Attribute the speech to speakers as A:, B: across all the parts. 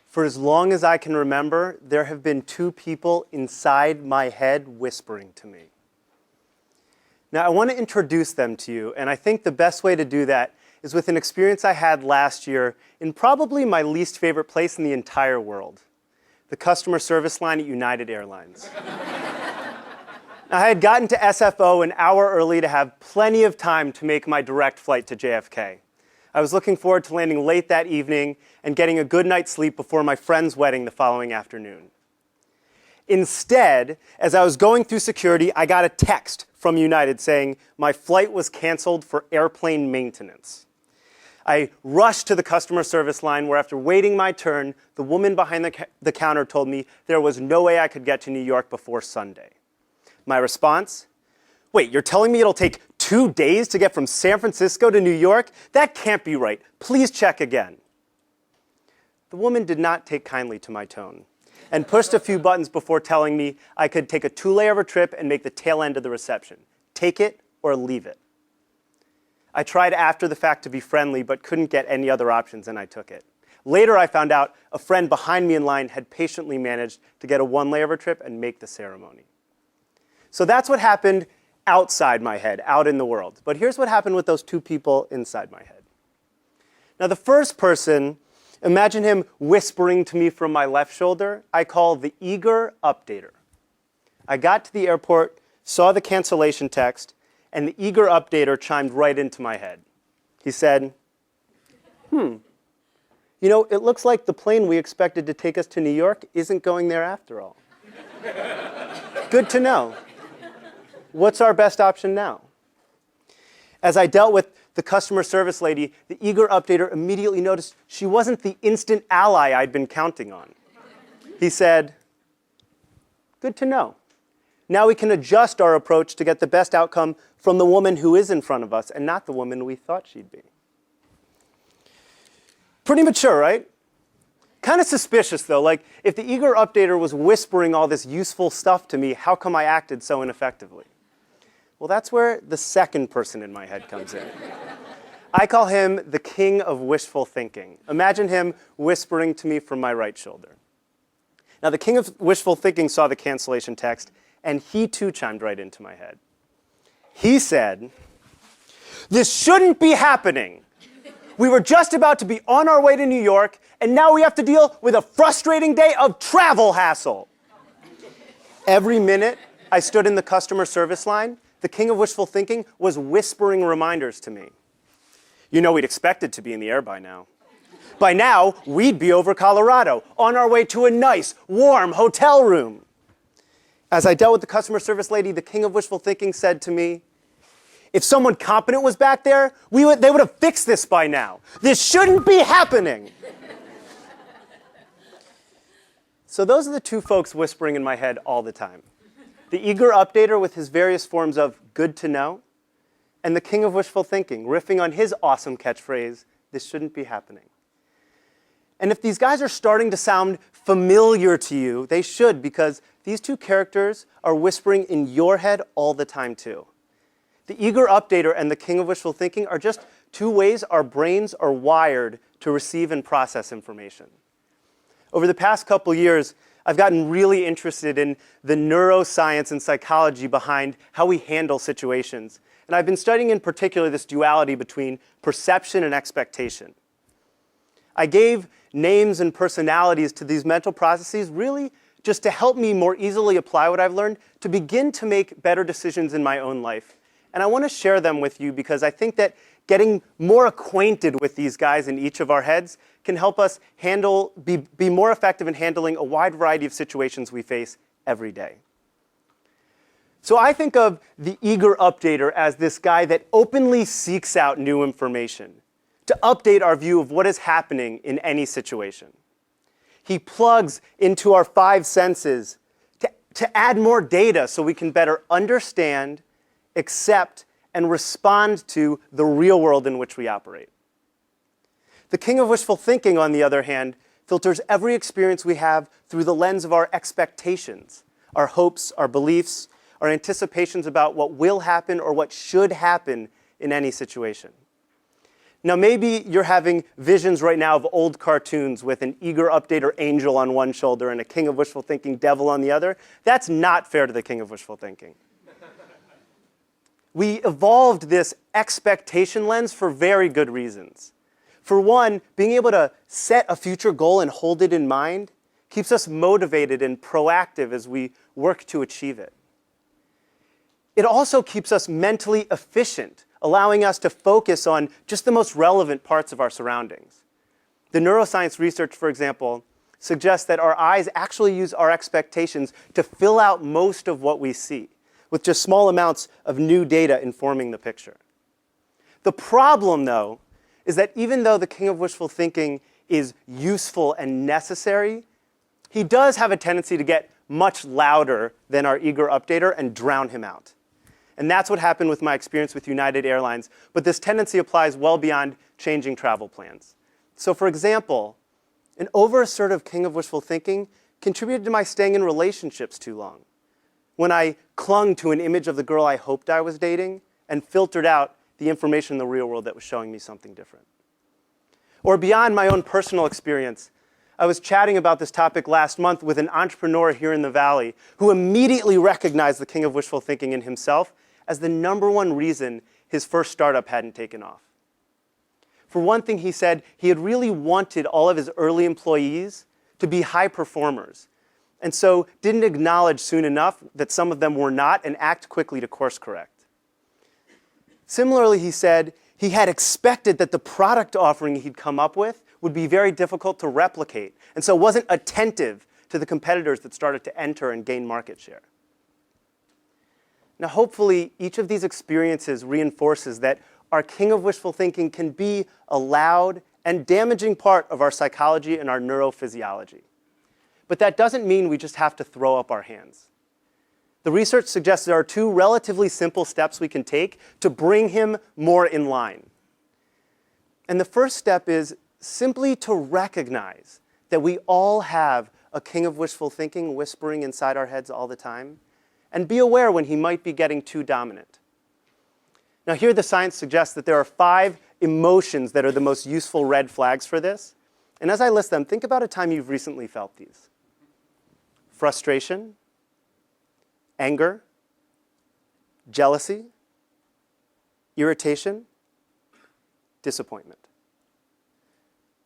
A: For as long as I can remember, there have been two people inside my head whispering to me. Now, I want to introduce them to you, and I think the best way to do that is with an experience I had last year in probably my least favorite place in the entire world, the customer service line at United Airlines. Now, I had gotten to SFO an hour early to have plenty of time to make my direct flight to JFK. I was looking forward to landing late that evening and getting a good night's sleep before my friend's wedding the following afternoon. Instead, as I was going through security, I got a text from United saying my flight was canceled for airplane maintenance. I rushed to the customer service line where, after waiting my turn, the woman behind the counter told me there was no way I could get to New York before Sunday. My response? Wait, you're telling me it'll take 2 days to get from San Francisco to New York? That can't be right. Please check again. The woman did not take kindly to my tone and pushed a few buttons before telling me I could take a 2-layover trip and make the tail end of the reception. Take it or leave it. I tried after the fact to be friendly, but couldn't get any other options, and I took it. Later, I found out a friend behind me in line had patiently managed to get a 1-layover trip and make the ceremony. So that's what happened outside my head, out in the world. But here's what happened with those two people inside my head. Now, the first person, imagine him whispering to me from my left shoulder, I call the eager updater. I got to the airport, saw the cancellation text, and the eager updater chimed right into my head. He said, you know, it looks like the plane we expected to take us to New York isn't going there after all. Good to know. What's our best option now? As I dealt with the customer service lady, the eager updater immediately noticed she wasn't the instant ally I'd been counting on. He said, good to know. Now we can adjust our approach to get the best outcome from the woman who is in front of us and not the woman we thought she'd be. Pretty mature, right? Kind of suspicious, though. Like, if the eager updater was whispering all this useful stuff to me, how come I acted so ineffectively? Well, that's where the second person in my head comes in. I call him the king of wishful thinking. Imagine him whispering to me from my right shoulder. Now, the king of wishful thinking saw the cancellation text, and he too chimed right into my head. He said, this shouldn't be happening. We were just about to be on our way to New York, and now we have to deal with a frustrating day of travel hassle. Every minute I stood in the customer service line, the king of wishful thinking was whispering reminders to me. You know, we'd expected to be in the air by now. By now, we'd be over Colorado, on our way to a nice, warm hotel room. As I dealt with the customer service lady, the king of wishful thinking said to me, if someone competent was back there, they would have fixed this by now. This shouldn't be happening. So those are the two folks whispering in my head all the time. The eager updater with his various forms of good to know, and the king of wishful thinking, riffing on his awesome catchphrase, this shouldn't be happening. And if these guys are starting to sound familiar to you, they should, because these two characters are whispering in your head all the time too. The eager updater and the king of wishful thinking are just two ways our brains are wired to receive and process information. Over the past couple years, I've gotten really interested in the neuroscience and psychology behind how we handle situations. And I've been studying in particular this duality between perception and expectation. I gave names and personalities to these mental processes really just to help me more easily apply what I've learned to begin to make better decisions in my own life. And I want to share them with you because I think that getting more acquainted with these guys in each of our heads can help us be more effective in handling a wide variety of situations we face every day. So I think of the eager updater as this guy that openly seeks out new information to update our view of what is happening in any situation. He plugs into our 5 senses to add more data so we can better understand, accept, and respond to the real world in which we operate. The king of wishful thinking, on the other hand, filters every experience we have through the lens of our expectations, our hopes, our beliefs, our anticipations about what will happen or what should happen in any situation. Now, maybe you're having visions right now of old cartoons with an eager updater angel on one shoulder and a king of wishful thinking devil on the other. That's not fair to the king of wishful thinking. We evolved this expectation lens for very good reasons. For one, being able to set a future goal and hold it in mind keeps us motivated and proactive as we work to achieve it. It also keeps us mentally efficient, allowing us to focus on just the most relevant parts of our surroundings. The neuroscience research, for example, suggests that our eyes actually use our expectations to fill out most of what we see, with just small amounts of new data informing the picture. The problem, though, is that even though the king of wishful thinking is useful and necessary, he does have a tendency to get much louder than our eager updater and drown him out. And that's what happened with my experience with United Airlines, but this tendency applies well beyond changing travel plans. So for example, an over-assertive king of wishful thinking contributed to my staying in relationships too long, when I clung to an image of the girl I hoped I was dating and filtered out the information in the real world that was showing me something different. Or beyond my own personal experience, I was chatting about this topic last month with an entrepreneur here in the Valley who immediately recognized the king of wishful thinking in himself as the #1 reason his first startup hadn't taken off. For one thing, he said he had really wanted all of his early employees to be high performers, and so didn't acknowledge soon enough that some of them were not and act quickly to course correct. Similarly, he said he had expected that the product offering he'd come up with would be very difficult to replicate, and so wasn't attentive to the competitors that started to enter and gain market share. Now, hopefully, each of these experiences reinforces that our king of wishful thinking can be a loud and damaging part of our psychology and our neurophysiology. But that doesn't mean we just have to throw up our hands. The research suggests there are 2 relatively simple steps we can take to bring him more in line. And the first step is simply to recognize that we all have a king of wishful thinking whispering inside our heads all the time, and be aware when he might be getting too dominant. Now, here the science suggests that there are 5 emotions that are the most useful red flags for this. And as I list them, think about a time you've recently felt these. Frustration, anger, jealousy, irritation, disappointment.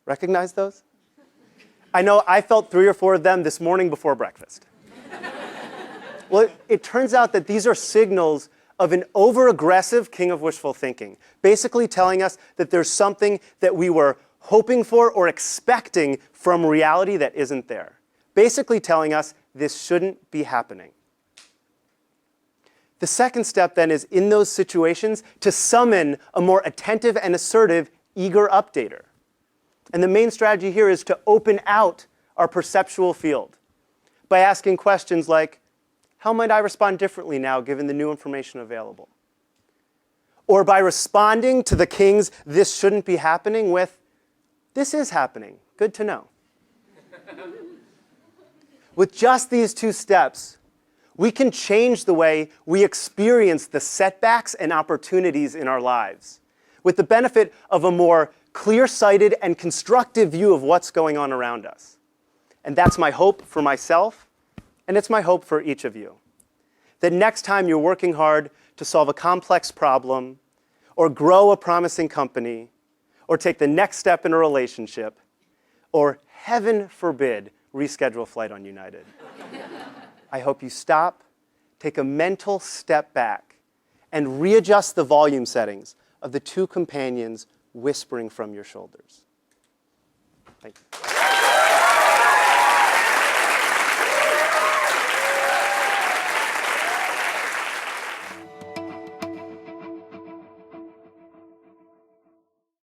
A: Recognize those? I know I felt 3 or 4 of them this morning before breakfast. Well, it turns out that these are signals of an over-aggressive king of wishful thinking, basically telling us that there's something that we were hoping for or expecting from reality that isn't there. Basically telling us this shouldn't be happening. The second step then is, in those situations, to summon a more attentive and assertive eager updater. And the main strategy here is to open out our perceptual field by asking questions like, how might I respond differently now given the new information available? Or by responding to the king's "this shouldn't be happening" with, "this is happening, good to know." With just these 2 steps, we can change the way we experience the setbacks and opportunities in our lives, with the benefit of a more clear-sighted and constructive view of what's going on around us. And that's my hope for myself, and it's my hope for each of you. That next time you're working hard to solve a complex problem, or grow a promising company, or take the next step in a relationship, or heaven forbid, reschedule a flight on United, I hope you stop, take a mental step back, and readjust the volume settings of the 2 companions whispering from your shoulders. Thank you.